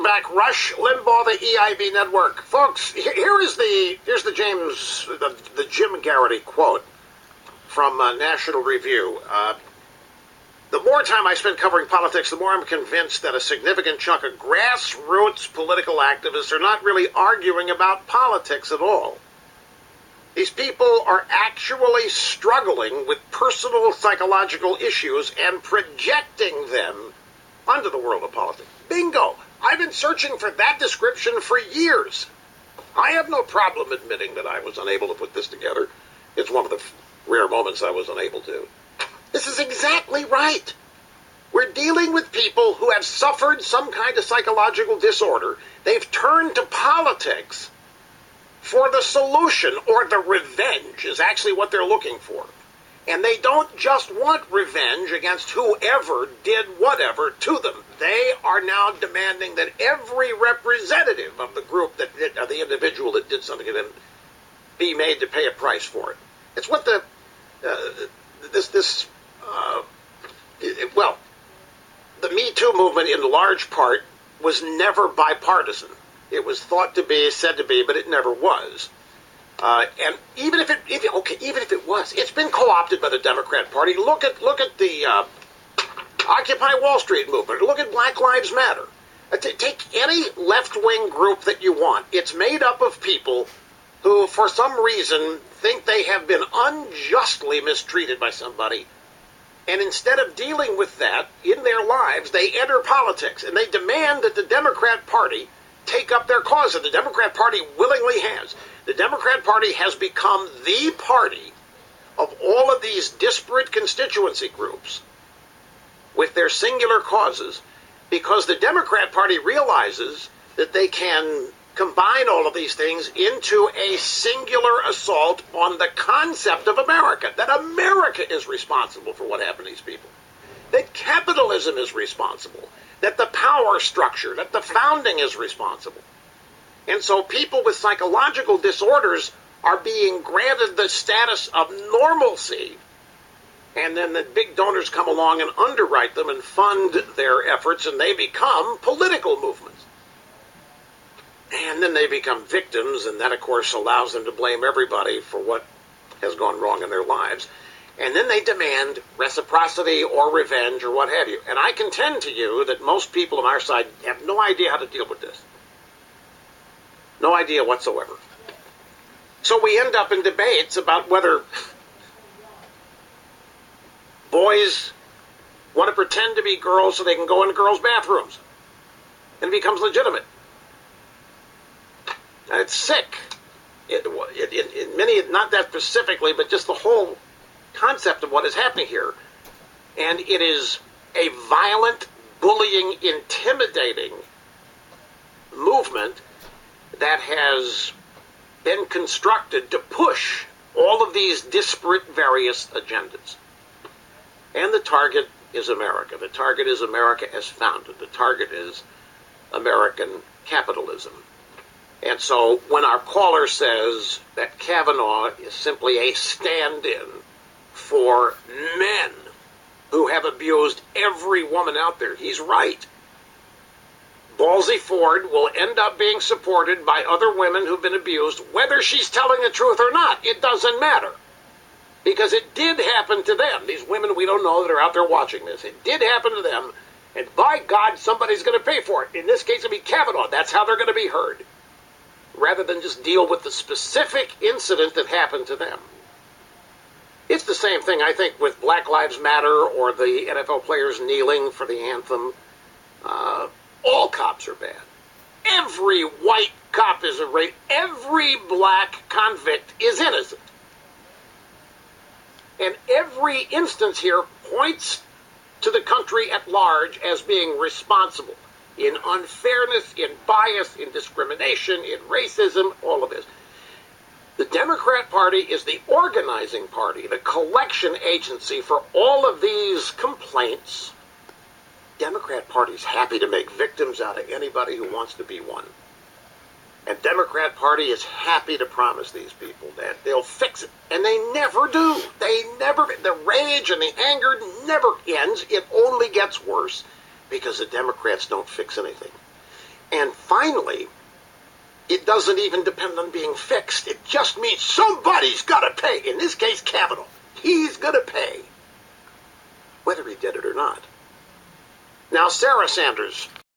Back, Rush Limbaugh, the EIB network, folks. Here's the Jim Garrity quote from National Review. The more time I spend covering politics, the more I'm convinced that a significant chunk of grassroots political activists are not really arguing about politics at all. These people are actually struggling with personal psychological issues and projecting them onto the world of politics. Bingo! I've been searching for that description for years. I have no problem admitting that I was unable to put this together. It's one of the rare moments I was unable to. This is exactly right. We're dealing with people who have suffered some kind of psychological disorder. They've turned to politics for the solution, or the revenge is actually what they're looking for. And they don't just want revenge against whoever did whatever to them. They are now demanding that every representative of the group that did, or the individual that did something to them, be made to pay a price for it. It's what the the Me Too movement, in large part, was never bipartisan. It was thought to be, said to be, but it never was. And even if it was, it's been co-opted by the Democrat Party. Look at the Occupy Wall Street movement. Look at Black Lives Matter. Take any left-wing group that you want. It's made up of people who, for some reason, think they have been unjustly mistreated by somebody. And instead of dealing with that in their lives, they enter politics. And they demand that the Democrat Party take up their cause. And the Democrat Party willingly has. The Democrat Party has become the party of all of these disparate constituency groups with their singular causes, because the Democrat Party realizes that they can combine all of these things into a singular assault on the concept of America, that America is responsible for what happened to these people, that capitalism is responsible, that the power structure, that the founding is responsible. And so people with psychological disorders are being granted the status of normalcy, and then the big donors come along and underwrite them and fund their efforts, and they become political movements. And then they become victims, and that, of course, allows them to blame everybody for what has gone wrong in their lives. And then they demand reciprocity or revenge or what have you. And I contend to you that most people on our side have no idea how to deal with this. No idea whatsoever. So we end up in debates about whether boys want to pretend to be girls so they can go into girls' bathrooms. And it becomes legitimate. And it's sick. In many, not that specifically, but just the whole concept of what is happening here. And it is a violent, bullying, intimidating movement that has been constructed to push all of these disparate various agendas. And the target is America. The target is America as founded. The target is American capitalism. And so when our caller says that Kavanaugh is simply a stand-in for men who have abused every woman out there, he's right. Ballsy Ford will end up being supported by other women who've been abused, whether she's telling the truth or not. It doesn't matter. Because it did happen to them. These women we don't know that are out there watching this. It did happen to them. And by God, somebody's going to pay for it. In this case, it'll be Kavanaugh. That's how they're going to be heard, rather than just deal with the specific incident that happened to them. It's the same thing, I think, with Black Lives Matter or the NFL players kneeling for the anthem. All cops are bad. Every white cop is a rape. Every black convict is innocent. And every instance here points to the country at large as being responsible in unfairness, in bias, in discrimination, in racism, all of this. The Democrat Party is the organizing party, the collection agency for all of these complaints. Democrat Party's happy to make victims out of anybody who wants to be one. And Democrat Party is happy to promise these people that they'll fix it. And they never do. The rage and the anger never ends. It only gets worse because the Democrats don't fix anything. And finally, it doesn't even depend on being fixed. It just means somebody's got to pay. In this case, Kavanaugh. He's going to pay, whether he did it or not. Now, Sarah Sanders